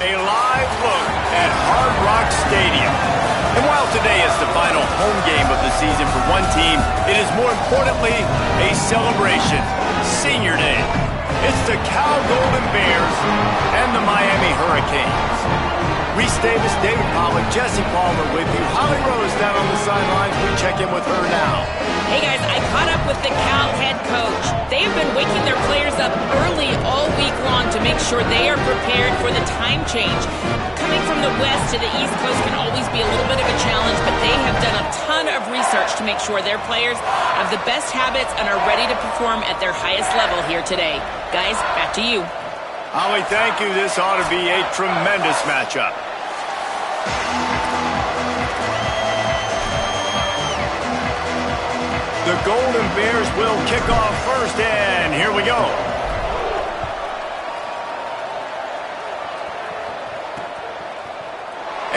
A live look at Hard Rock Stadium. And while today is the final home game of the season for one team, it is more importantly a celebration. Senior Day. It's the Cal Golden Bears and the Miami Hurricanes. Reese Davis, David Pollack, Jesse Palmer with you. Holly Rose down on the sidelines. We check in with her now. Hey guys, I caught up with the Cal head coach. They have been waking their players up early all week long to make sure they are prepared for the time change. Coming from the West to the East Coast can always be a little bit of a challenge, but they have done a ton of research to make sure their players have the best habits and are ready to perform at their highest level here today. Guys, back to you. Holly, thank you. This ought to be a tremendous matchup. The Golden Bears will kick off first, and here we go.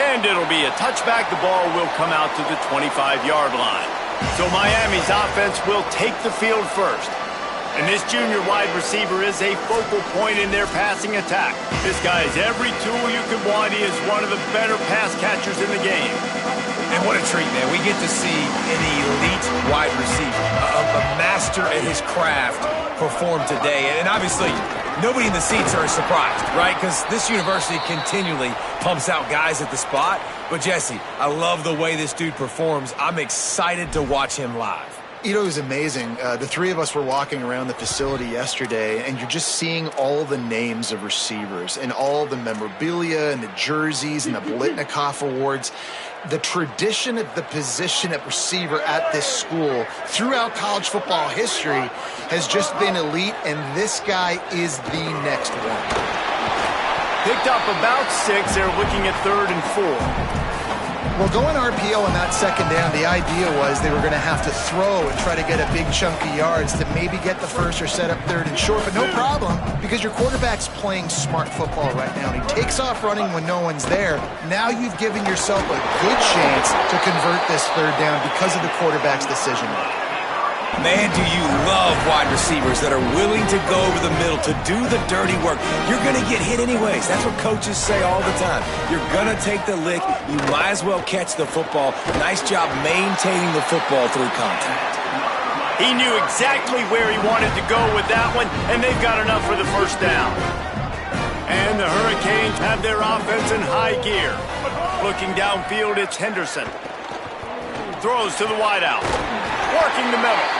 And it'll be a touchback. The ball will come out to the 25-yard line. So Miami's offense will take the field first. And this junior wide receiver is a focal point in their passing attack. This guy has every tool you could want. He is one of the better pass catchers in the game. And what a treat, man. We get to see an elite wide receiver, a master at his craft perform today. And obviously, nobody in the seats are surprised, right? Because this university continually pumps out guys at the spot. But, Jesse, I love the way this dude performs. I'm excited to watch him live. You know, it was amazing. The three of us were walking around the facility yesterday, and you're just seeing all the names of receivers and all the memorabilia and the jerseys and the Biletnikoff Awards. The tradition of the position at receiver at this school throughout college football history has just been elite, and this guy is the next one. Picked up about 6. They're looking at 3rd and 4. Well, going RPO on that second down, the idea was they were going to have to throw and try to get a big chunk of yards to maybe get the first or set up 3rd and short, but no problem because your quarterback's playing smart football right now, and he takes off running when no one's there. Now you've given yourself a good chance to convert this 3rd down because of the quarterback's decision. Man, do you love wide receivers that are willing to go over the middle to do the dirty work. You're going to get hit anyways. That's what coaches say all the time. You're going to take the lick. You might as well catch the football. Nice job maintaining the football through contact. He knew exactly where he wanted to go with that one, and they've got enough for the first down. And the Hurricanes have their offense in high gear. Looking downfield, it's Henderson. Throws to the wideout. Working the middle.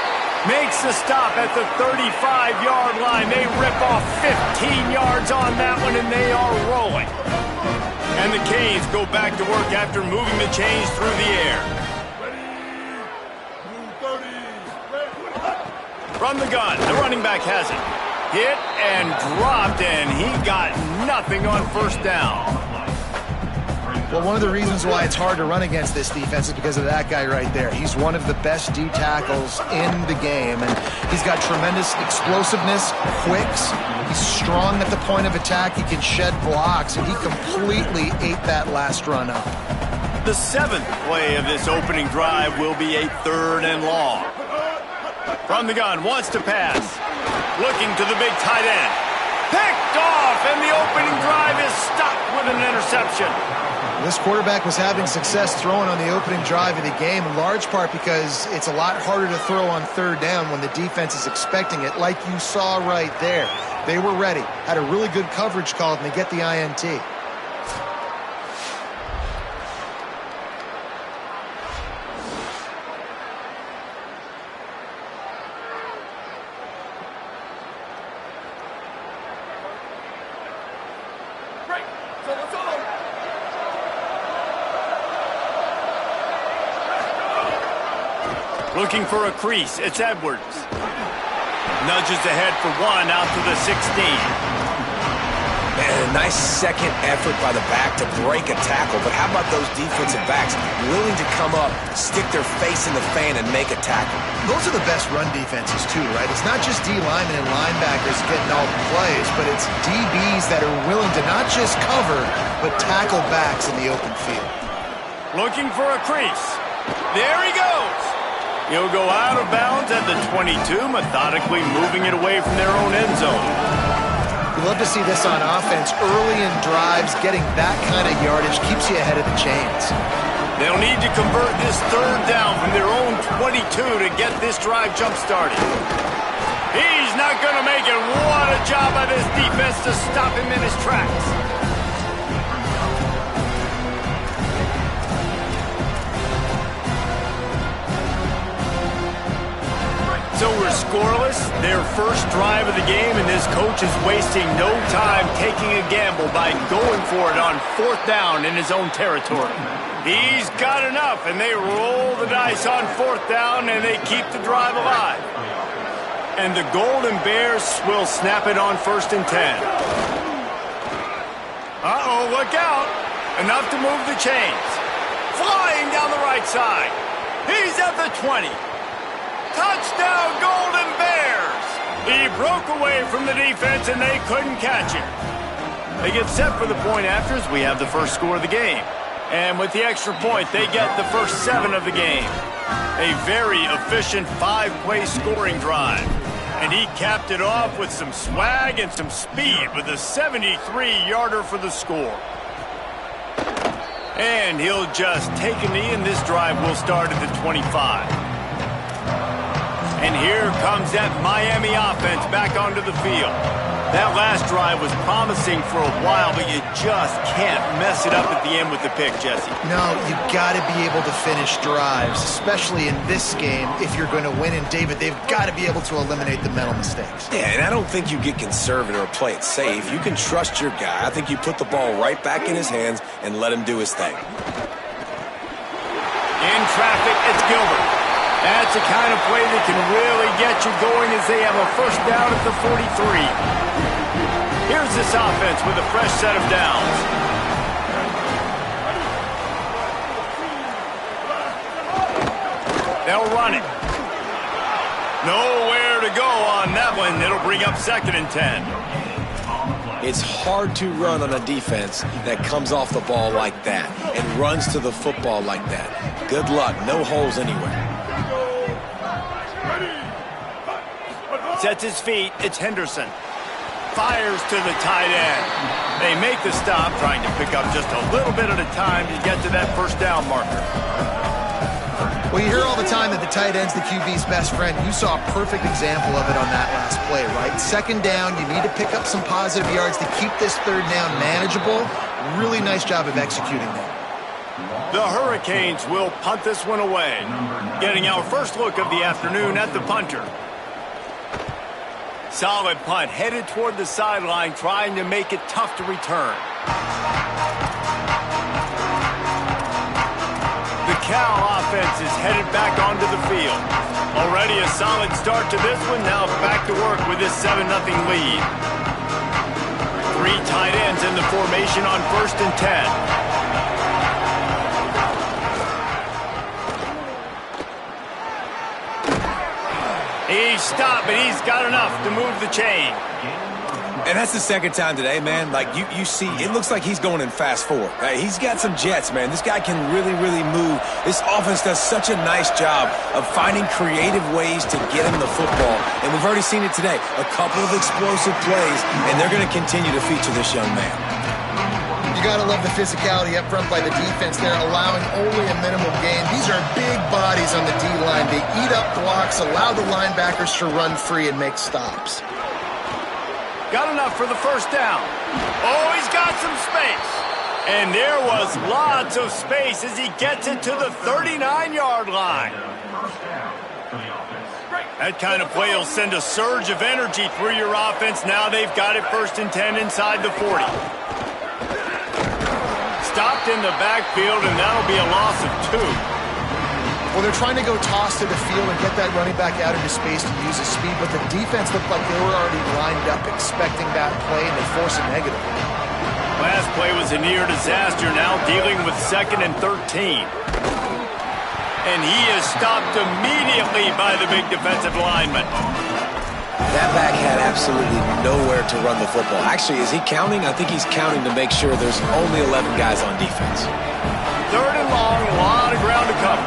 Makes the stop at the 35-yard line. They rip off 15 yards on that one, and they are rolling. And the Canes go back to work after moving the chains through the air. From the gun, the running back has it. Hit and dropped, and he got nothing on first down. Well, one of the reasons why it's hard to run against this defense is because of that guy right there. He's one of the best D tackles in the game, and he's got tremendous explosiveness, quicks. He's strong at the point of attack. He can shed blocks, and he completely ate that last run up. The 7th play of this opening drive will be a 3rd and long. From the gun, wants to pass. Looking to the big tight end. Picked off, and the opening drive is stopped with an interception. This quarterback was having success throwing on the opening drive of the game, in large part because it's a lot harder to throw on 3rd down when the defense is expecting it, like you saw right there. They were ready, had a really good coverage call, and they get the INT. Looking for a crease, it's Edwards. Nudges ahead for 1 out to the 16. Man, a nice second effort by the back to break a tackle, but how about those defensive backs willing to come up, stick their face in the fan, and make a tackle? Those are the best run defenses, too, right? It's not just D linemen and linebackers getting all the plays, but it's DBs that are willing to not just cover, but tackle backs in the open field. Looking for a crease. There he goes. He'll go out of bounds at the 22, methodically moving it away from their own end zone. You love to see this on offense. Early in drives, getting that kind of yardage keeps you ahead of the chains. They'll need to convert this third down from their own 22 to get this drive jump-started. He's not going to make it. What a job by this defense to stop him in his tracks. So we're scoreless, their first drive of the game, and this coach is wasting no time taking a gamble by going for it on fourth down in his own territory. He's got enough, and they roll the dice on fourth down, and they keep the drive alive. And the Golden Bears will snap it on 1st and 10. Uh-oh, look out. Enough to move the chains. Flying down the right side. He's at the 20. Touchdown, Golden Bears! He broke away from the defense, and they couldn't catch him. They get set for the point afters. We have the first score of the game. And with the extra point, they get the first 7 of the game. A very efficient 5-play scoring drive. And he capped it off with some swag and some speed with a 73-yarder for the score. And he'll just take a knee, and this drive will start at the 25. And here comes that Miami offense back onto the field. That last drive was promising for a while, but you just can't mess it up at the end with the pick, Jesse. No, you've got to be able to finish drives, especially in this game if you're going to win. And, David, they've got to be able to eliminate the mental mistakes. Yeah, and I don't think you get conservative or play it safe. You can trust your guy. I think you put the ball right back in his hands and let him do his thing. In traffic, it's Gilbert. That's the kind of play that can really get you going as they have a first down at the 43. Here's this offense with a fresh set of downs. They'll run it. Nowhere to go on that one. It'll bring up 2nd and 10. It's hard to run on a defense that comes off the ball like that and runs to the football like that. Good luck. No holes anywhere. Sets his feet. It's Henderson. Fires to the tight end. They make the stop, trying to pick up just a little bit at a time to get to that first down marker. Well, you hear all the time that the tight end's the QB's best friend. You saw a perfect example of it on that last play, right? 2nd down, you need to pick up some positive yards to keep this 3rd down manageable. Really nice job of executing that. The Hurricanes will punt this one away. Getting our first look of the afternoon at the punter. Solid punt, headed toward the sideline, trying to make it tough to return. The Cal offense is headed back onto the field. Already a solid start to this one, now back to work with this 7-0 lead. 3 tight ends in the formation on 1st and 10. He's stopped, but he's got enough to move the chain. And that's the 2nd time today, man. Like, you see, it looks like he's going in fast forward. He's got some jets, man. This guy can really, really move. This offense does such a nice job of finding creative ways to get him the football. And we've already seen it today. A couple of explosive plays, and they're going to continue to feature this young man. You got to love the physicality up front by the defense. They're allowing only a minimum gain. These are big bodies on the D-line. They eat up blocks, allow the linebackers to run free and make stops. Got enough for the first down. Oh, he's got some space. And there was lots of space as he gets it to the 39-yard line. That kind of play will send a surge of energy through your offense. Now they've got it 1st and 10 inside the 40. Stopped in the backfield, and that'll be a loss of 2. Well, they're trying to go toss to the field and get that running back out into space to use his speed, but the defense looked like they were already lined up expecting that play, and they force a negative. Last play was a near disaster, now dealing with 2nd and 13. And he is stopped immediately by the big defensive lineman. That back had absolutely nowhere to run the football. Actually, is he counting? I think he's counting to make sure there's only 11 guys on defense. 3rd and long, a lot of ground to cover.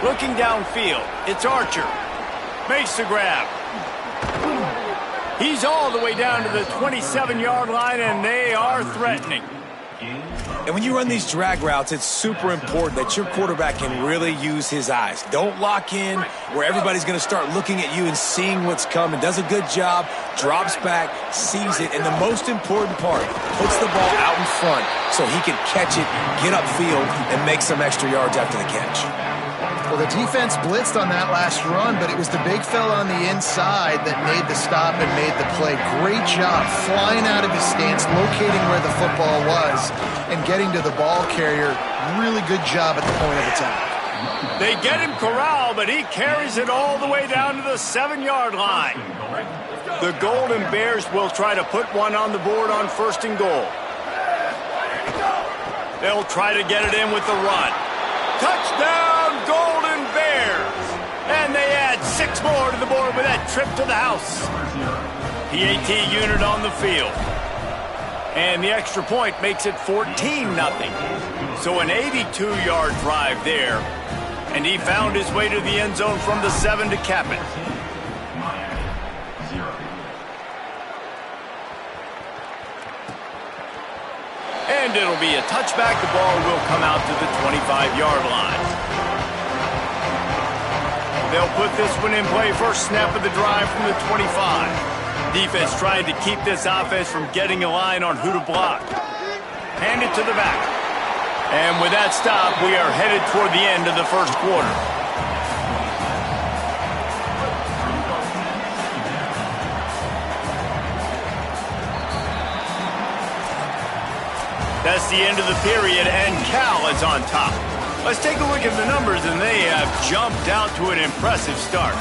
Looking downfield, it's Archer. Makes the grab. He's all the way down to the 27-yard line, and they are threatening. And when you run these drag routes, it's super important that your quarterback can really use his eyes. Don't lock in where everybody's going to start looking at you and seeing what's coming. Does a good job, drops back, sees it, and the most important part, puts the ball out in front so he can catch it, get upfield, and make some extra yards after the catch. Well, the defense blitzed on that last run, but it was the big fella on the inside that made the stop and made the play. Great job flying out of his stance, locating where the football was, and getting to the ball carrier. Really good job at the point of attack. They get him corralled, but he carries it all the way down to the 7-yard line. The Golden Bears will try to put one on the board on 1st and goal. They'll try to get it in with the run. Touchdown, Golden Bears! And they add 6 more to the board with that trip to the house. PAT unit on the field. And the extra point makes it 14-0. So an 82-yard drive there. And he found his way to the end zone from the 7 to cap it. And it'll be a touchback. The ball will come out to the 25-yard line. They'll put this one in play. First snap of the drive from the 25. Defense trying to keep this offense from getting a line on who to block. Hand it to the back. And with that stop, we are headed toward the end of the first quarter. That's the end of the period, and Cal is on top. Let's take a look at the numbers, and they have jumped out to an impressive start.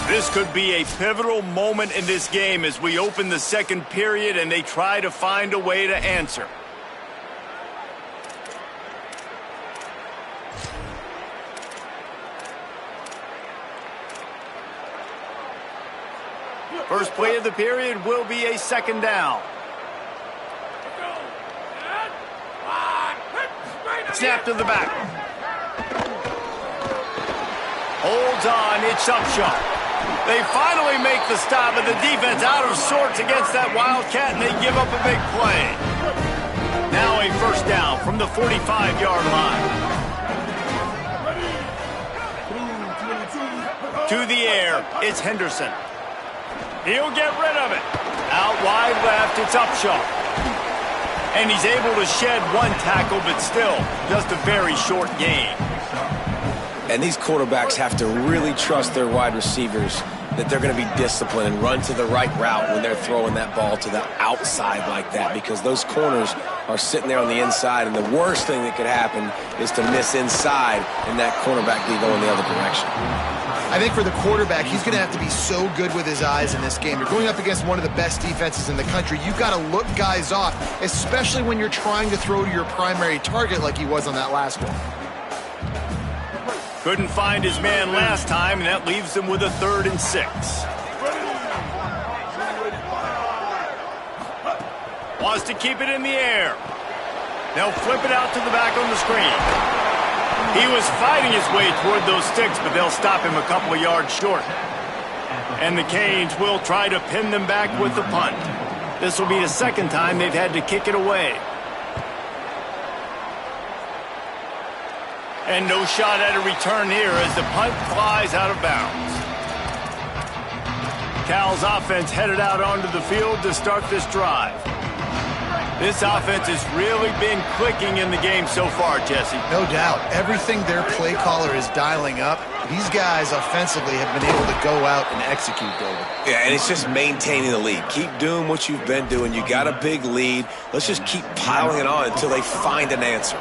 This could be a pivotal moment in this game as we open the second period and they try to find a way to answer. First play of the period will be a 2nd down. Snap to the back. Holds on, it's Upshaw. They finally make the stop, and the defense out of sorts against that Wildcat, and they give up a big play. Now a 1st down from the 45-yard line. To the air, it's Henderson. He'll get rid of it. Out wide left, it's Upshaw. And he's able to shed 1 tackle, but still just a very short gain. And these quarterbacks have to really trust their wide receivers that they're going to be disciplined and run to the right route when they're throwing that ball to the outside like that, because those corners are sitting there on the inside, and the worst thing that could happen is to miss inside and that cornerback be going the other direction. I think for the quarterback, he's going to have to be so good with his eyes in this game. You're going up against one of the best defenses in the country. You've got to look guys off, especially when you're trying to throw to your primary target like he was on that last one. Couldn't find his man last time, and that leaves him with a 3rd and 6. Wants to keep it in the air. They'll flip it out to the back on the screen. He was fighting his way toward those sticks, but they'll stop him a couple of yards short. And the Canes will try to pin them back with the punt. This will be the 2nd time they've had to kick it away. And no shot at a return here as the punt flies out of bounds. Cal's offense headed out onto the field to start this drive. This offense has really been clicking in the game so far, Jesse. No doubt. Everything their play caller is dialing up, these guys offensively have been able to go out and execute, David. Yeah, and it's just maintaining the lead. Keep doing what you've been doing. You got a big lead. Let's just keep piling it on until they find an answer.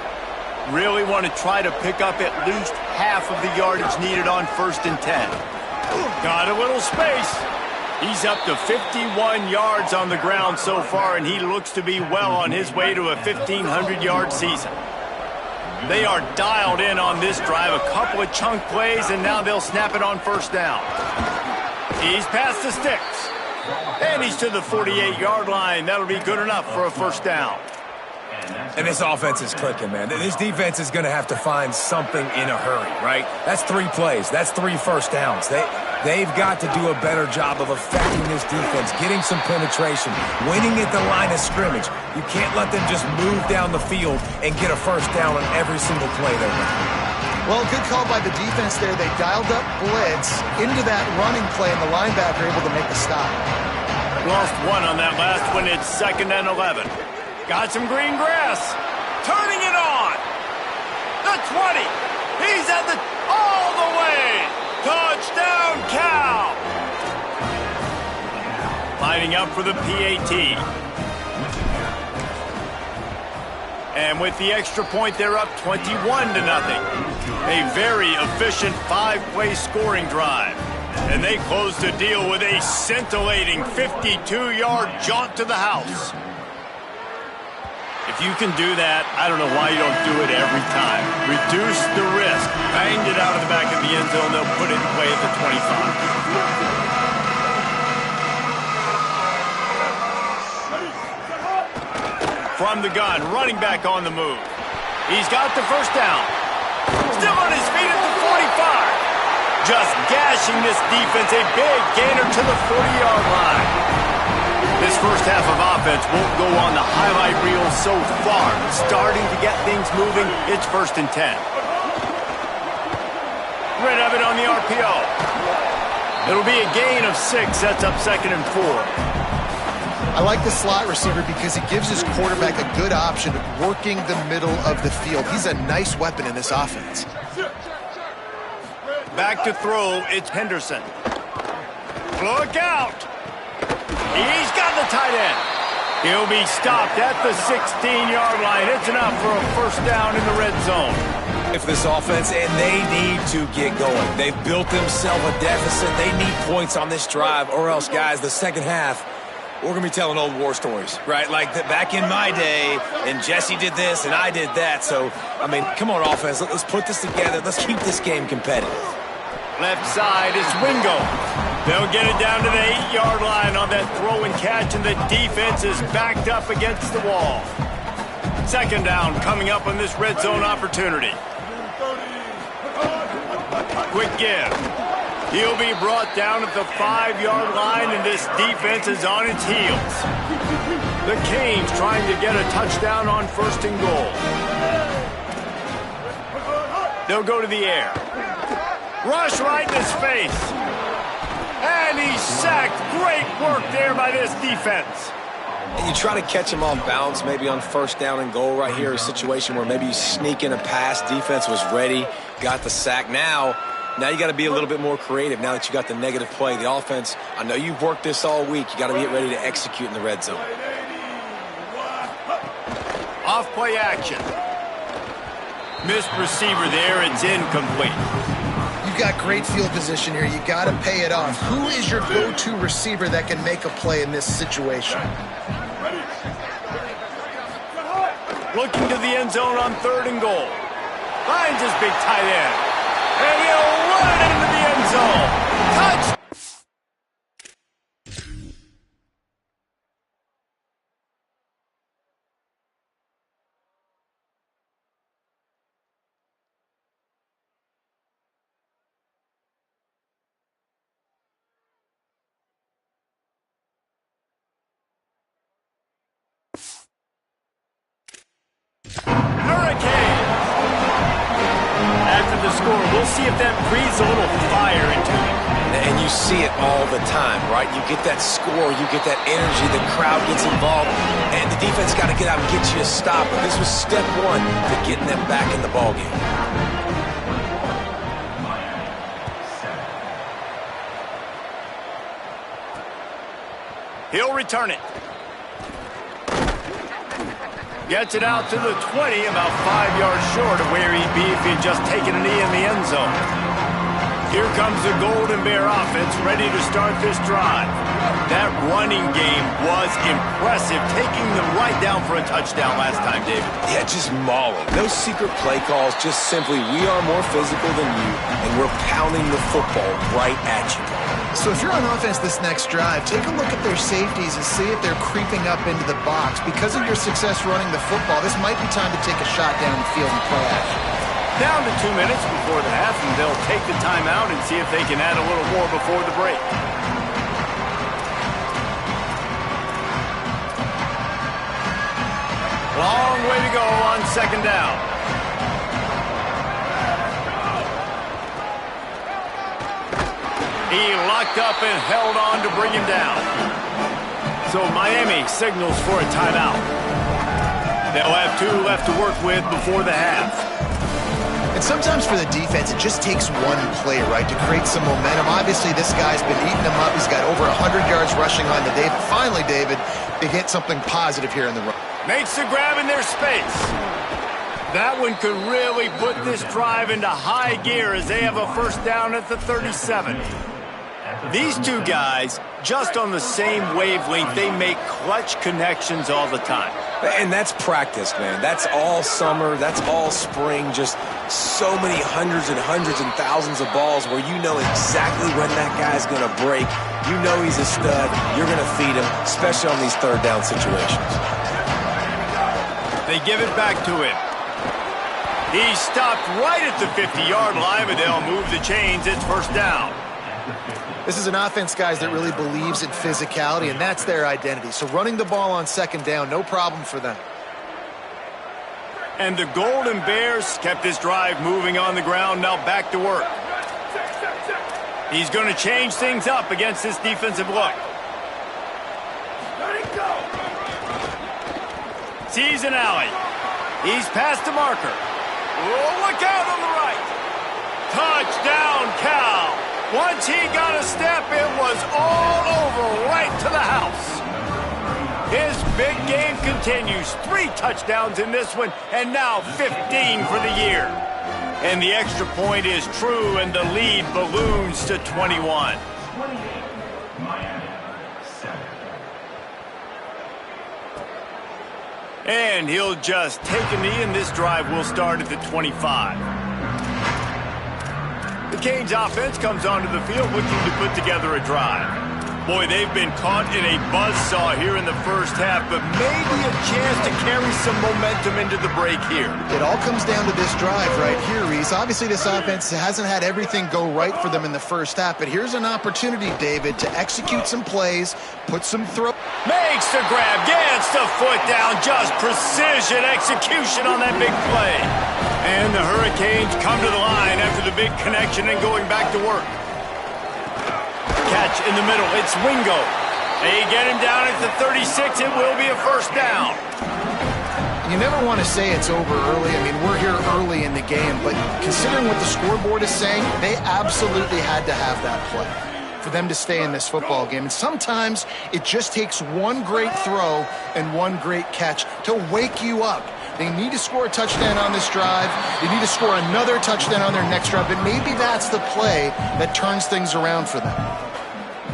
Really want to try to pick up at least half of the yardage needed on 1st and 10. Got a little space. He's up to 51 yards on the ground so far, and he looks to be well on his way to a 1,500-yard season. They are dialed in on this drive, a couple of chunk plays, and now they'll snap it on 1st down. He's past the sticks, and he's to the 48-yard line. That'll be good enough for a 1st down. And this offense is clicking, man. This defense is going to have to find something in a hurry, right? That's 3 plays. That's 3 first downs. They've got to do a better job of affecting this defense, getting some penetration, winning at the line of scrimmage. You can't let them just move down the field and get a first down on every single play they run. Well, good call by the defense there. They dialed up blitz into that running play, and the linebacker able to make the stop. Lost 1 on that last one. It's 2nd and 11. Got some green grass. Turning it on. The 20. He's at the... all the way. Touchdown, Cal. Lining up for the PAT. And with the extra point, they're up 21-0. A very efficient 5-play scoring drive. And they close the deal with a scintillating 52-yard jaunt to the house. If you can do that, I don't know why you don't do it every time. Reduce the risk. Banged it out of the back of the end zone. They'll put it in play at the 25. From the gun, running back on the move. He's got the first down. Still on his feet at the 45. Just gashing this defense, a big gainer to the 40-yard line. This first half of offense won't go on the highlight reel so far. Starting to get things moving, it's 1st and 10. Rid of it on the RPO. It'll be a gain of 6, sets up 2nd and 4. I like the slot receiver because he gives his quarterback a good option of working the middle of the field. He's a nice weapon in this offense. Back to throw, it's Henderson. Look out! He's got the tight end. He'll be stopped at the 16-yard line. It's enough for a first down in the red zone. For this offense, and they need to get going. They've built themselves a deficit. They need points on this drive, or else, guys, the second half, we're going to be telling old war stories, right? Like back in my day, and Jesse did this, and I did that. So, I mean, come on, offense. Let's put this together. Let's keep this game competitive. Left side is Wingo. They'll get it down to the 8-yard line on that throw and catch, and the defense is backed up against the wall. 2nd down coming up on this red zone opportunity. Quick give. He'll be brought down at the 5-yard line, and this defense is on its heels. The Canes trying to get a touchdown on 1st and goal. They'll go to the air. Rush right in his face. And he's sacked. Great work there by this defense. And you try to catch him off balance, maybe on 1st down and goal right here, a situation where maybe you sneak in a pass. Defense was ready, got the sack. Now you got to be a little bit more creative now that you got the negative play. The offense, I know you've worked this all week. You got to get ready to execute in the red zone. Off play action. Missed receiver there. It's incomplete. You've got great field position here. You got to pay it off. Who is your go-to receiver that can make a play in this situation? Looking to the end zone on 3rd and goal. Finds his big tight end. And he'll run it into the end zone. Touch! We'll see if that breathes a little fire into it. And you see it all the time, right? You get that score, you get that energy, the crowd gets involved, and the defense got to get out and get you a stop. But this was step 1 to getting them back in the ballgame. He'll return it. Gets it out to the 20, about 5 yards short of where he'd be if he'd just taken a knee in the end zone. Here comes the Golden Bear offense ready to start this drive. That running game was impressive, taking them right down for a touchdown last time, David. Yeah, just mauling. No secret play calls, just simply we are more physical than you, and we're pounding the football right at you. So if you're on offense this next drive, take a look at their safeties and see if they're creeping up into the box. Because of your success running the football, this might be time to take a shot down the field and play action. Down to 2 minutes before the half, and they'll take the timeout and see if they can add a little more before the break. Long way to go on second down. He locked up and held on to bring him down. So Miami signals for a timeout. They'll have 2 left to work with before the half. And sometimes for the defense, it just takes one play, right, to create some momentum. Obviously, this guy's been eating them up. He's got over 100 yards rushing on to David. Finally, David, they get something positive here in the run. Makes the grab in their space. That one could really put this drive into high gear as they have a first down at the 37. These 2 guys, just on the same wavelength, they make clutch connections all the time. And that's practice, man. That's all summer. That's all spring. Just so many hundreds and thousands of balls where you know exactly when that guy's going to break. You know he's a stud. You're going to feed him, especially on these third down situations. They give it back to him. He stopped right at the 50-yard line, but they'll move the chains. It's first down. This is an offense, guys, that really believes in physicality, and that's their identity. So running the ball on second down, no problem for them. And the Golden Bears kept this drive moving on the ground, now back to work. He's going to change things up against this defensive look. Sees an alley. He's past the marker. Oh, look out on the right. Touchdown, Cal. Once he got a step, it was all over right to the house. His big game continues. 3 touchdowns in this one, and now 15 for the year. And the extra point is true, and the lead balloons to 21. And he'll just take a knee, and this drive will start at the 25. The Canes offense comes onto the field looking to put together a drive. Boy, they've been caught in a buzzsaw here in the first half, but maybe a chance to carry some momentum into the break here. It all comes down to this drive right here, Reese. Obviously, this offense hasn't had everything go right for them in the first half, but here's an opportunity, David, to execute some plays, put some throw. Makes the grab, gets the foot down, just precision execution on that big play. And the Hurricanes come to the line after the big connection and going back to work. Catch in the middle, it's Wingo. They get him down at the 36, it will be a first down. You never want to say it's over early. I mean, we're here early in the game, but considering what the scoreboard is saying, they absolutely had to have that play for them to stay in this football game. And sometimes it just takes one great throw and one great catch to wake you up. They need to score a touchdown on this drive. They need to score another touchdown on their next drive, but maybe that's the play that turns things around for them.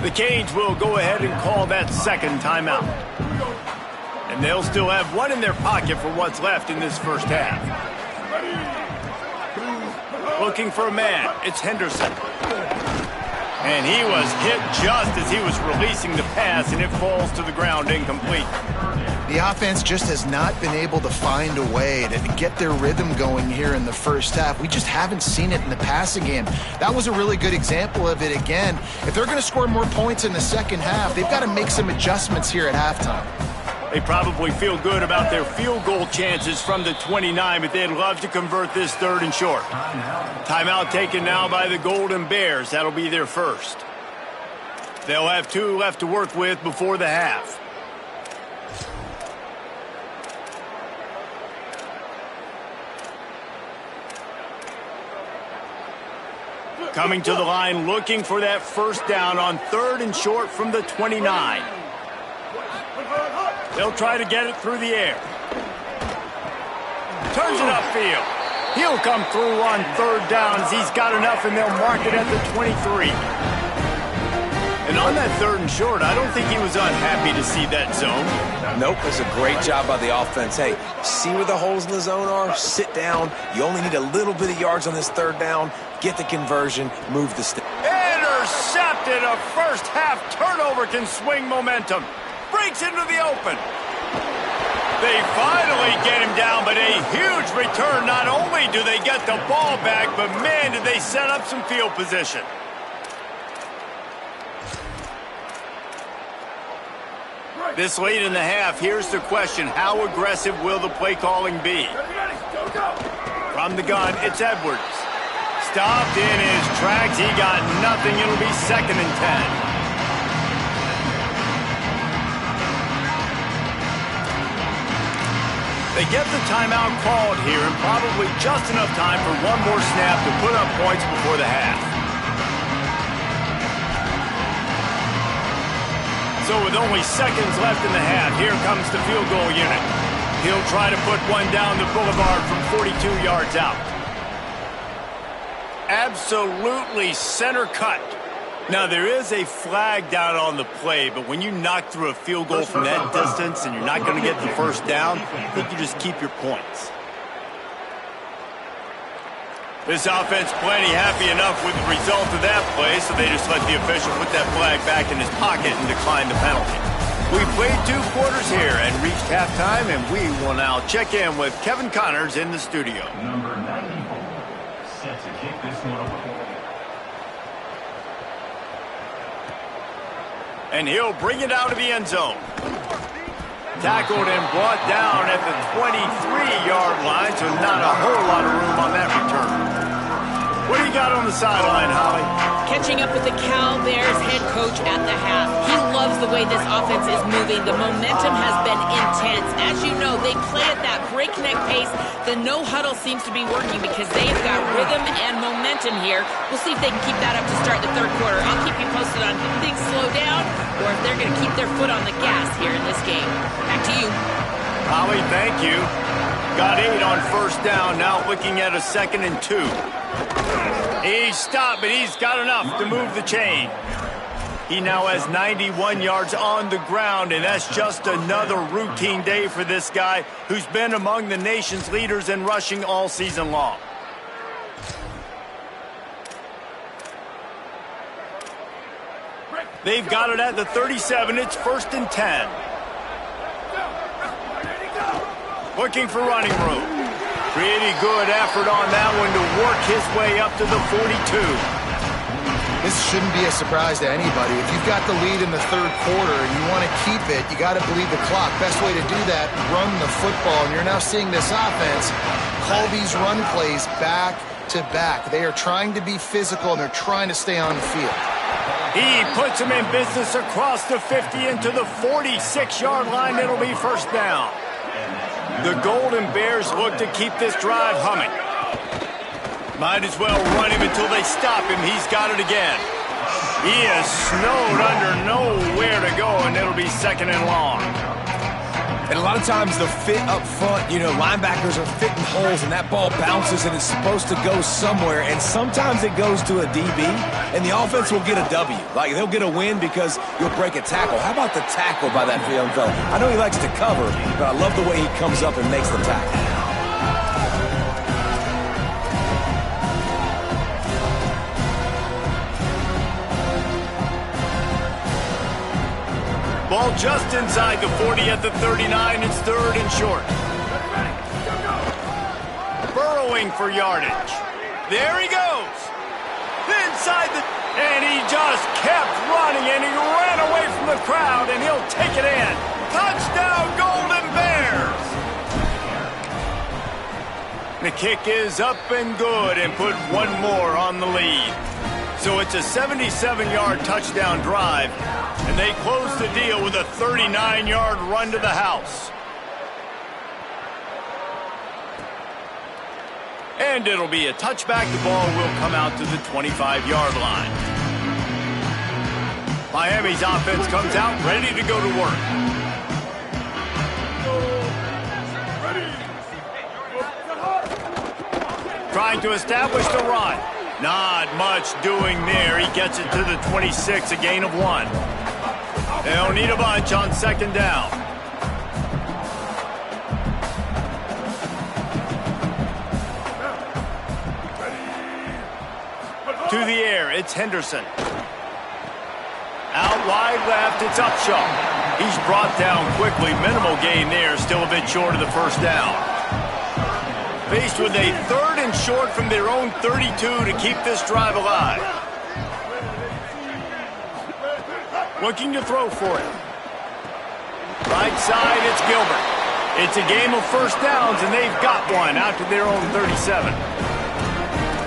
The Canes will go ahead and call that second timeout. And they'll still have 1 in their pocket for what's left in this first half. Looking for a man, it's Henderson. And he was hit just as he was releasing the pass, and it falls to the ground incomplete. The offense just has not been able to find a way to get their rhythm going here in the first half. We just haven't seen it in the passing game. That was a really good example of it again. If they're going to score more points in the second half, they've got to make some adjustments here at halftime. They probably feel good about their field goal chances from the 29, but they'd love to convert this third and short. Timeout taken now by the Golden Bears. That'll be their first. They'll have 2 left to work with before the half. Coming to the line, looking for that first down on 3rd and short from the 29. They'll try to get it through the air. Turns it upfield. He'll come through on 3rd downs. He's got enough, and they'll mark it at the 23. And on that 3rd and short, I don't think he was unhappy to see that zone. Nope, it's a great job by the offense. Hey, see where the holes in the zone are? Sit down. You only need a little bit of yards on this 3rd down. Get the conversion. Move the stick. intercepted. A first-half turnover can swing momentum. Breaks into the open. They finally get him down, but a huge return. Not only do they get the ball back, but man, did they set up some field position. This late in the half, here's the question. How aggressive will the play calling be? From the gun, it's Edwards. Stopped in his tracks. He got nothing. It'll be 2nd and 10. They get the timeout called here, and probably just enough time for one more snap to put up points before the half. So with only seconds left in the half, here comes the field goal unit. He'll try to put one down the boulevard from 42 yards out. Absolutely center cut. Now, there is a flag down on the play, but when you knock through a field goal from that distance and you're not going to get the first down, I think you just keep your points. This offense plenty happy enough with the result of that play, so they just let the official put that flag back in his pocket and decline the penalty. We played 2 quarters here and reached halftime, and we will now check in with Kevin Connors in the studio. Number 94, set to kick this one away. And he'll bring it out of the end zone. Tackled and brought down at the 23-yard line, so not a whole lot of room on that return. What do you got on the sideline, Holly? Catching up with the Cal Bears head coach at the half. He loves the way this offense is moving. The momentum has been intense. As you know, they play at that breakneck pace. The no-huddle seems to be working because they've got rhythm and momentum here. We'll see if they can keep that up to start the 3rd quarter. I'll keep you posted on if things slow down or if they're going to keep their foot on the gas here in this game. Back to you. Holly, thank you. Got 8 on 1st down, now looking at a 2nd and 2. He's stopped, but he's got enough to move the chain. He now has 91 yards on the ground, and that's just another routine day for this guy who's been among the nation's leaders in rushing all season long. They've got it at the 37. It's 1st and 10. Looking for running room. Pretty good effort on that one to work his way up to the 42. This shouldn't be a surprise to anybody. If you've got the lead in the 3rd quarter and you want to keep it, you got to bleed the clock. Best way to do that, run the football. And you're now seeing this offense call these run plays back to back. They are trying to be physical, and they're trying to stay on the field. He puts him in business across the 50 into the 46-yard line. It'll be 1st down. The Golden Bears look to keep this drive humming. Might as well run him until they stop him. He's got it again. He is snowed under, nowhere to go, and it'll be 2nd and long. And a lot of times the fit up front, you know, linebackers are fitting holes, and that ball bounces, and it's supposed to go somewhere, and sometimes it goes to a DB, and the offense will get a W. Like, they'll get a win because you'll break a tackle. How about the tackle by that young fella? I know he likes to cover, but I love the way he comes up and makes the tackle. Ball just inside the 40 at the 39. It's 3rd and short. Burrowing for yardage. There he goes. Inside the... And he just kept running, and he ran away from the crowd, and he'll take it in. Touchdown, Golden Bears! The kick is up and good and put one more on the lead. So it's a 77-yard touchdown drive, and they close the deal with a 39-yard run to the house. And it'll be a touchback. The ball will come out to the 25-yard line. Miami's offense comes out ready to go to work. Trying to establish the run. Not much doing there. He gets it to the 26, a gain of 1. They'll need a bunch on 2nd down. To the air, it's Henderson. Out wide left, it's Upshaw. He's brought down quickly. Minimal gain there, still a bit short of the first down. Faced with a 3rd and short from their own 32 to keep this drive alive. Looking to throw for it. Right side, it's Gilbert. It's a game of first downs, and they've got one out to their own 37.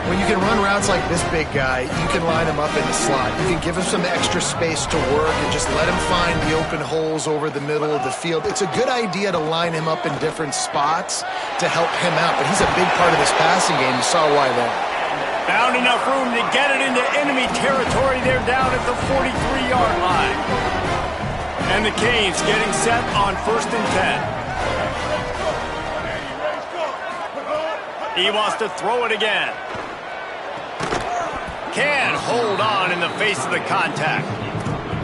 When you can run routes like this big guy, you can line him up in the slot. You can give him some extra space to work and just let him find the open holes over the middle of the field. It's a good idea to line him up in different spots to help him out, but he's a big part of this passing game. You saw why there. Found enough room to get it into enemy territory. They're down at the 43-yard line. And the Canes getting set on 1st and 10. He wants to throw it again. Can hold on in the face of the contact.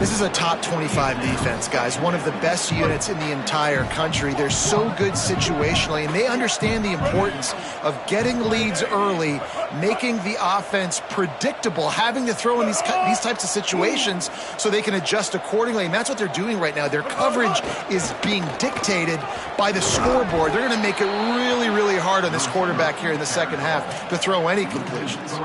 This is a top 25 defense, guys. One of the best units in the entire country. They're so good situationally, and they understand the importance of getting leads early, making the offense predictable, having to throw in these types of situations so they can adjust accordingly, and that's what they're doing right now. Their coverage is being dictated by the scoreboard. They're going to make it really, really hard on this quarterback here in the second half to throw any completions.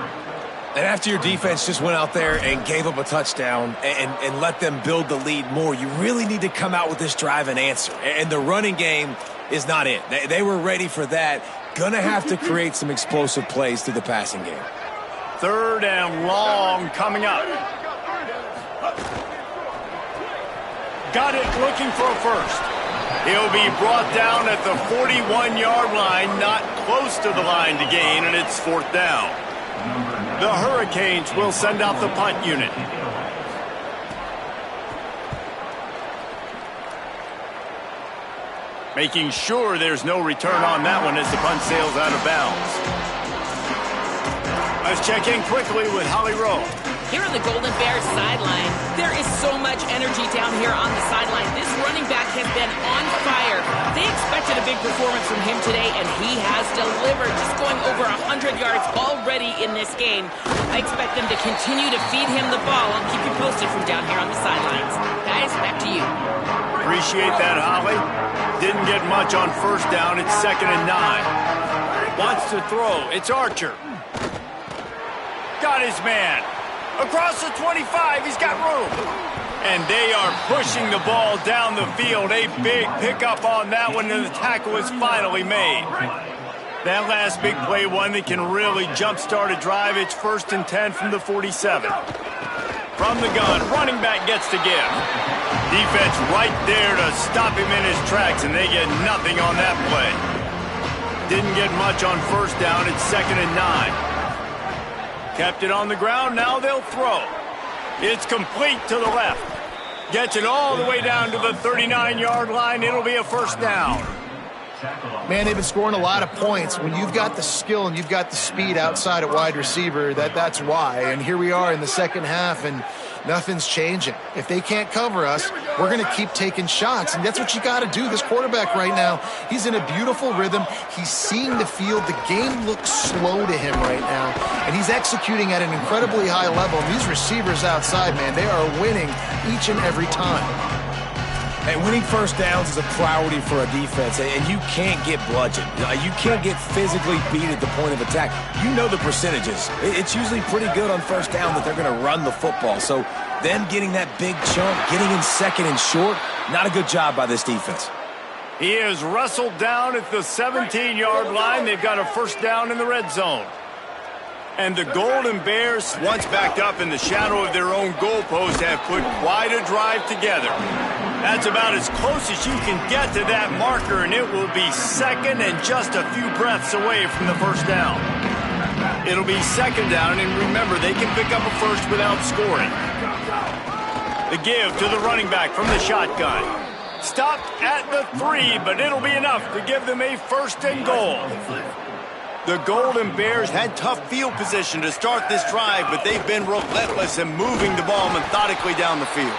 And after your defense just went out there and gave up a touchdown and let them build the lead more, you really need to come out with this drive and answer. And the running game is not it. They were ready for that. Gonna have to create some explosive plays through the passing game. 3rd and long coming up. Got it, looking for a first. He'll be brought down at the 41-yard line, not close to the line to gain, and it's 4th down. The Hurricanes will send out the punt unit. Making sure there's no return on that one as the punt sails out of bounds. Let's check in quickly with Holly Rowe. Here on the Golden Bears sideline, there is so much energy down here on the sideline. This running back has been on fire. They expected a big performance from him today, and he has delivered, just going over 100 yards already in this game. I expect them to continue to feed him the ball. I'll keep you posted from down here on the sidelines. Guys, back to you. Appreciate that, Holly. Didn't get much on first down. It's 2nd and 9. Wants to throw. It's Archer. Got his man. Across the 25, he's got room. And they are pushing the ball down the field. A big pickup on that one, and the tackle is finally made. That last big play, one that can really jumpstart a drive. It's 1st and 10 from the 47. From the gun, running back gets to give. Defense right there to stop him in his tracks, and they get nothing on that play. Didn't get much on first down. It's 2nd and 9. Kept it on the ground, now they'll throw. It's complete to the left. Gets it all the way down to the 39-yard line. It'll be a first down. Man, they've been scoring a lot of points. When you've got the skill and you've got the speed outside at wide receiver, that's why. And here we are in the second half, and nothing's changing. If they can't cover us, we're going to keep taking shots, and that's what you got to do. This quarterback right now, he's in a beautiful rhythm. He's seeing the field. The game looks slow to him right now, and he's executing at an incredibly high level. And these receivers outside, man, they are winning each and every time. And winning first downs is a priority for a defense, and you can't get bludgeoned. You can't get physically beat at the point of attack. You know the percentages. It's usually pretty good on first down that they're going to run the football. So them getting that big chunk, getting in 2nd and short, not a good job by this defense. He is wrestled down at the 17-yard line. They've got a first down in the red zone. And the Golden Bears, once backed up in the shadow of their own goalpost, have put quite a drive together. That's about as close as you can get to that marker, and it will be 2nd and just a few breaths away from the first down. It'll be 2nd down, and remember, they can pick up a first without scoring. The give to the running back from the shotgun. Stopped at the 3, but it'll be enough to give them a 1st and goal. The Golden Bears had tough field position to start this drive, but they've been relentless in moving the ball methodically down the field.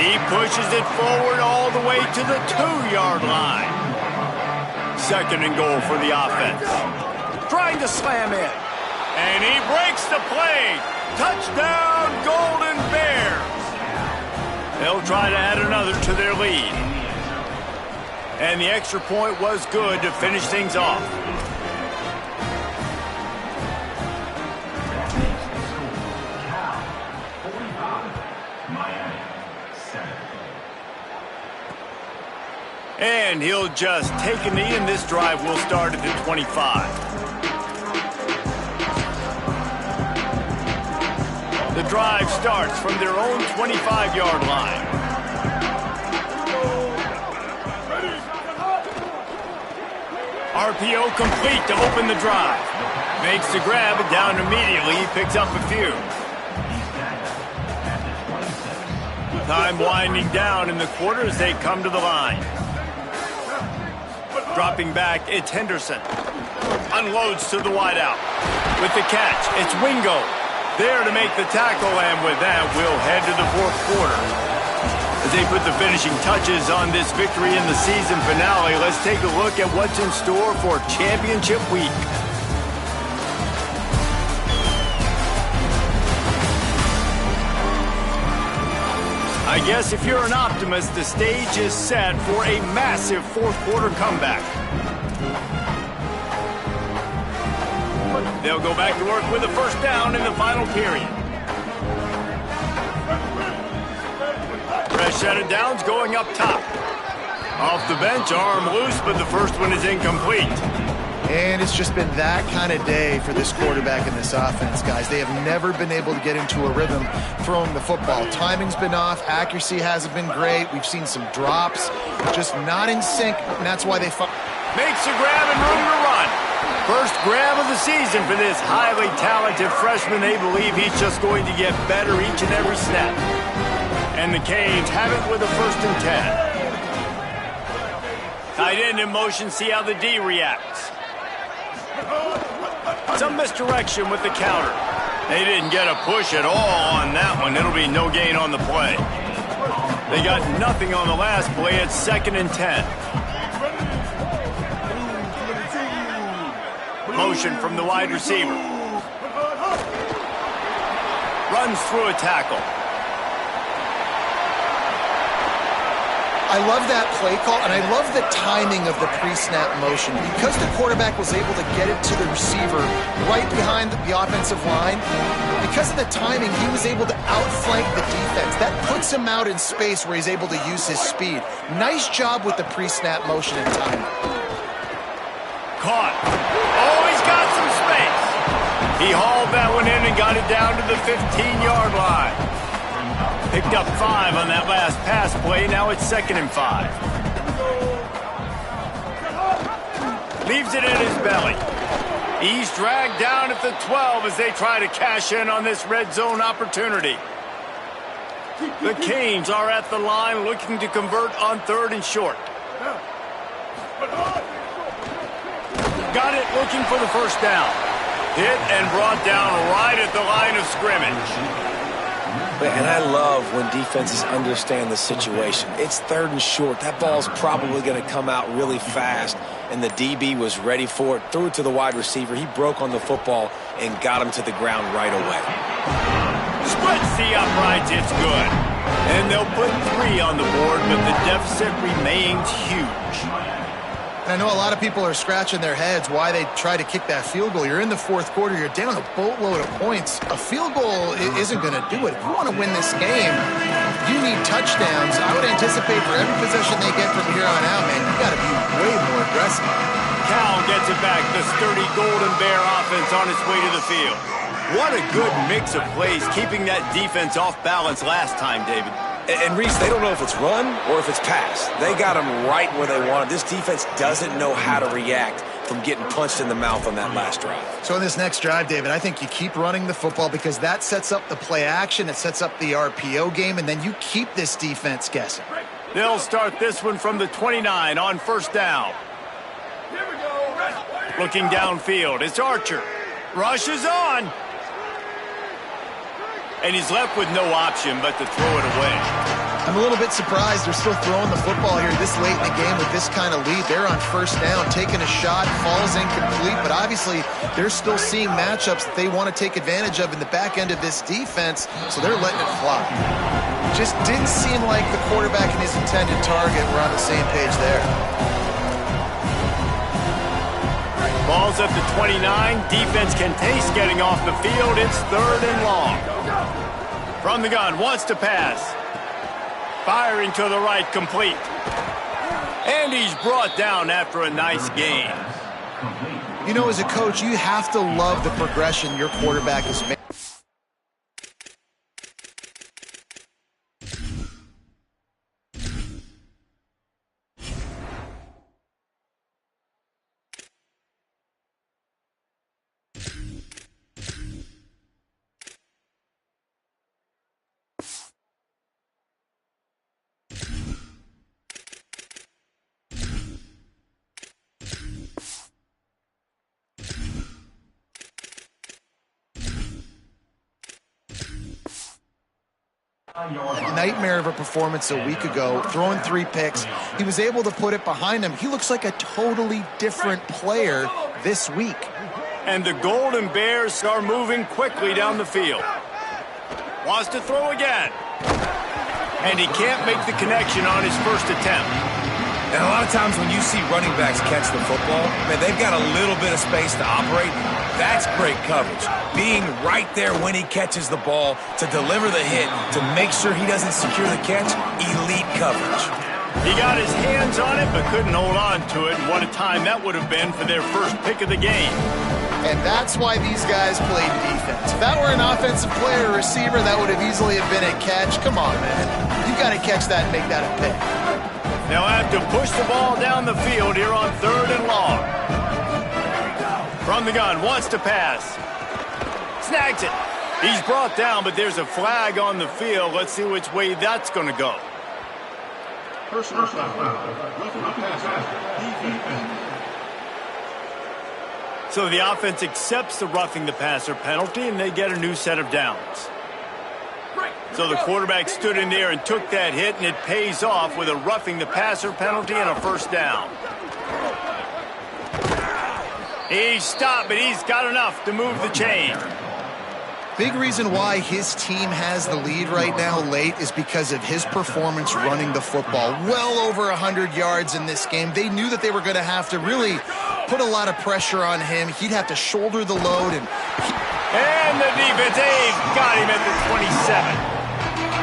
He pushes it forward all the way to the 2-yard line. 2nd and goal for the offense. Trying to slam in. And he breaks the play. Touchdown, Golden Bears. They'll try to add another to their lead. And the extra point was good to finish things off. And he'll just take a knee, and this drive will start at the 25. The drive starts from their own 25-yard line. RPO complete to open the drive. Makes the grab, and down immediately. He picks up a few. Time winding down in the quarter as they come to the line. Dropping back, it's Henderson. Unloads to the wideout. With the catch, it's Wingo. There to make the tackle, and with that, we'll head to the fourth quarter. As they put the finishing touches on this victory in the season finale, let's take a look at what's in store for Championship Week. I guess if you're an optimist, the stage is set for a massive fourth quarter comeback. They'll go back to work with a first down in the final period. Fresh set of downs going up top. Off the bench, arm loose, but the first one is incomplete. And it's just been that kind of day for this quarterback and this offense, guys. They have never been able to get into a rhythm throwing the football. Timing's been off. Accuracy hasn't been great. We've seen some drops, just not in sync, and that's why they makes a grab and room to run. First grab of the season for this highly talented freshman. They believe he's just going to get better each and every snap. And the Canes have it with a 1st and 10. Tight end in motion, see how the D reacts. Some misdirection with the counter. They didn't get a push at all on that one. It'll be no gain on the play. They got nothing on the last play. It's 2nd and 10. Motion from the wide receiver. Runs through a tackle. I love that play call, and I love the timing of the pre-snap motion. Because the quarterback was able to get it to the receiver right behind the offensive line, because of the timing, he was able to outflank the defense. That puts him out in space where he's able to use his speed. Nice job with the pre-snap motion and timing. Caught. Oh, he's got some space. He hauled that one in and got it down to the 15-yard line. Picked up 5 on that last pass play. Now it's 2nd and 5. Leaves it in his belly. He's dragged down at the 12 as they try to cash in on this red zone opportunity. The Canes are at the line looking to convert on 3rd and short. Got it looking for the first down. Hit and brought down right at the line of scrimmage. And I love when defenses understand the situation. It's 3rd and short. That ball's probably going to come out really fast, and the DB was ready for it. Threw it to the wide receiver. He broke on the football and got him to the ground right away. Splits the uprights. It's good. And they'll put 3 on the board, but the deficit remains huge. And I know a lot of people are scratching their heads why they try to kick that field goal. You're in the fourth quarter. You're down a boatload of points. A field goal isn't going to do it. If you want to win this game, you need touchdowns. I would anticipate for every possession they get from here on out, man, you got to be way more aggressive. Cal gets it back. The sturdy Golden Bear offense on its way to the field. What a good mix of plays, keeping that defense off balance last time, David. And Reese, they don't know if it's run or if it's pass. They got them right where they want it. This defense doesn't know how to react from getting punched in the mouth on that last drive. So in this next drive, David, I think you keep running the football because that sets up the play action, it sets up the RPO game, and then you keep this defense guessing. They'll start this one from the 29 on 1st down. Looking downfield, it's Archer. Rush is on. And he's left with no option but to throw it away. I'm a little bit surprised they're still throwing the football here this late in the game with this kind of lead. They're on first down, taking a shot, falls incomplete, but obviously they're still seeing matchups that they want to take advantage of in the back end of this defense, so they're letting it fly. Just didn't seem like the quarterback and his intended target were on the same page there. Ball's at the 29. Defense can taste getting off the field. It's 3rd and long. From the gun, wants to pass. Firing to the right, complete. And he's brought down after a nice gain. You know, as a coach, you have to love the progression your quarterback is making. Nightmare of a performance a week ago, throwing 3 picks. He was able to put it behind him. He looks like a totally different player this week. And the Golden Bears are moving quickly down the field. Wants to throw again. And he can't make the connection on his first attempt. And a lot of times when you see running backs catch the football, man, they've got a little bit of space to operate. That's great coverage. Being right there when he catches the ball to deliver the hit, to make sure he doesn't secure the catch, elite coverage. He got his hands on it but couldn't hold on to it. And what a time that would have been for their first pick of the game. And that's why these guys played defense. If that were an offensive player or receiver, that would have easily have been a catch. Come on, man. You got to catch that and make that a pick. They'll have to push the ball down the field here on 3rd and long. From the gun, wants to pass. Snags it. He's brought down, but there's a flag on the field. Let's see which way that's going to go. Personal foul. So the offense accepts the roughing the passer penalty, and they get a new set of downs. So the quarterback stood in there and took that hit, and it pays off with a roughing the passer penalty and a first down. He's stopped, but he's got enough to move the chain. Big reason why his team has the lead right now late is because of his performance running the football. Well over 100 yards in this game. They knew that they were going to have to really put a lot of pressure on him. He'd have to shoulder the load. And the defense, they've got him at the 27.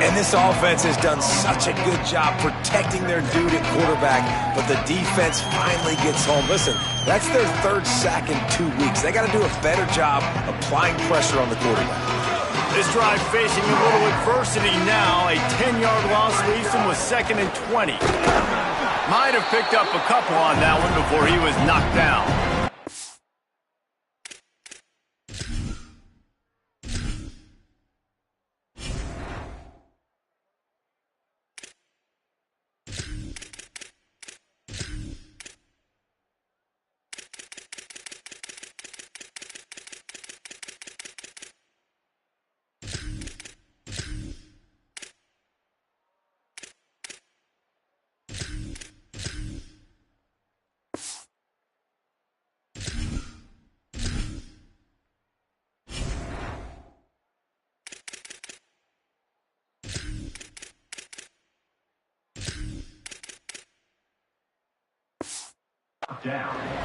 And this offense has done such a good job protecting their dude at quarterback, but the defense finally gets home. Listen, that's their 3rd sack in 2 weeks. They got to do a better job applying pressure on the quarterback. This drive facing a little adversity now. A 10-yard loss leaves him with 2nd and 20. Might have picked up a couple on that one before he was knocked down.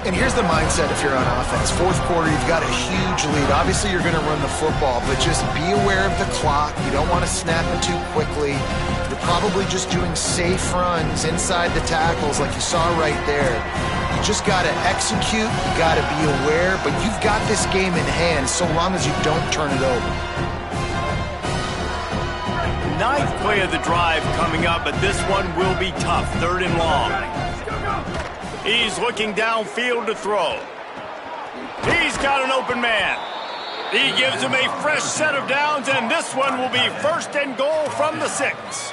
And here's the mindset if you're on offense. 4th quarter, you've got a huge lead. Obviously, you're going to run the football, but just be aware of the clock. You don't want to snap it too quickly. You're probably just doing safe runs inside the tackles like you saw right there. You just got to execute. You got to be aware, but you've got this game in hand so long as you don't turn it over. 9th play of the drive coming up, but this one will be tough. 3rd and long. He's looking downfield to throw. He's got an open man. He gives him a fresh set of downs, and this one will be 1st and goal from the 6.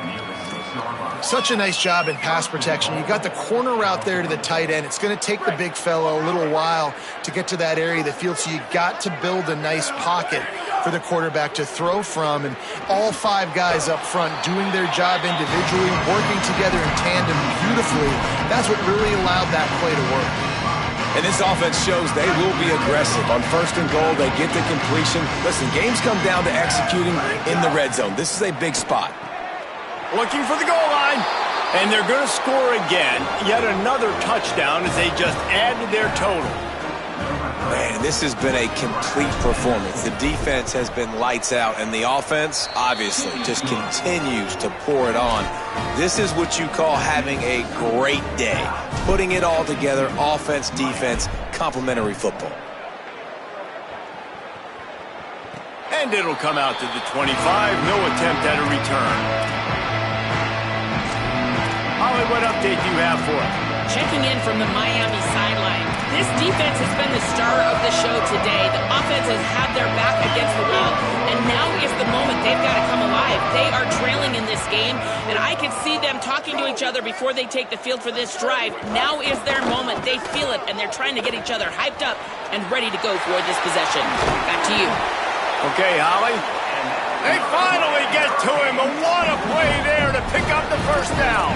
Such a nice job in pass protection. You got the corner route there to the tight end. It's going to take the big fella a little while to get to that area of the field, so you got to build a nice pocket for the quarterback to throw from, and all 5 guys up front doing their job individually, working together in tandem beautifully. That's what really allowed that play to work. And this offense shows they will be aggressive. On 1st and goal, they get the completion. Listen, games come down to executing in the red zone. This is a big spot. Looking for the goal line. And they're going to score again. Yet another touchdown as they just added their total. Man, this has been a complete performance. The defense has been lights out, and the offense, obviously, just continues to pour it on. This is what you call having a great day. Putting it all together, offense, defense, complementary football. And it'll come out to the 25. No attempt at a return. Holly, what update do you have for us? Checking in from the Miami sideline. This defense has been the star of the show today. The offense has had their back against the wall, and now is the moment they've got to come alive. They are trailing in this game, and I can see them talking to each other before they take the field for this drive. Now is their moment. They feel it, and they're trying to get each other hyped up and ready to go for this possession. Back to you. Okay, Holly. They finally get to him, and what a play there to pick up the first down.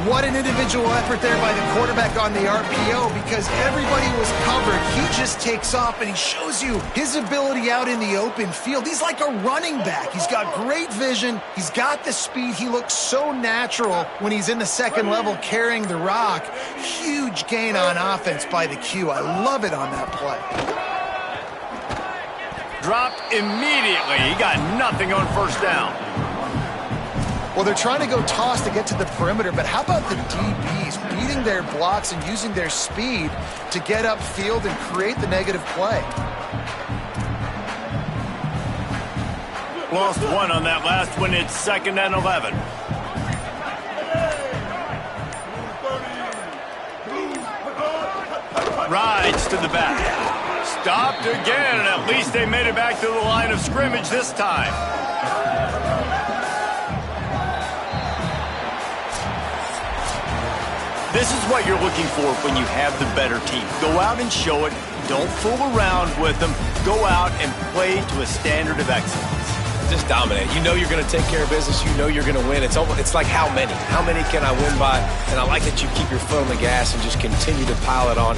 What an individual effort there by the quarterback on the RPO, because everybody was covered. He just takes off, and he shows you his ability out in the open field. He's like a running back. He's got great vision. He's got the speed. He looks so natural when he's in the second level carrying the rock. Huge gain on offense by the Q. I love it on that play. Dropped immediately. He got nothing on first down. Well, they're trying to go toss to get to the perimeter, but how about the DBs beating their blocks and using their speed to get upfield and create the negative play? Lost one on that last one. It's 2nd and 11. Rides to the back. Stopped again, and at least they made it back to the line of scrimmage this time. This is what you're looking for when you have the better team. Go out and show it. Don't fool around with them. Go out and play to a standard of excellence. Just dominate. You know you're going to take care of business. You know you're going to win. It's like how many? How many can I win by? And I like that you keep your foot on the gas and just continue to pile it on.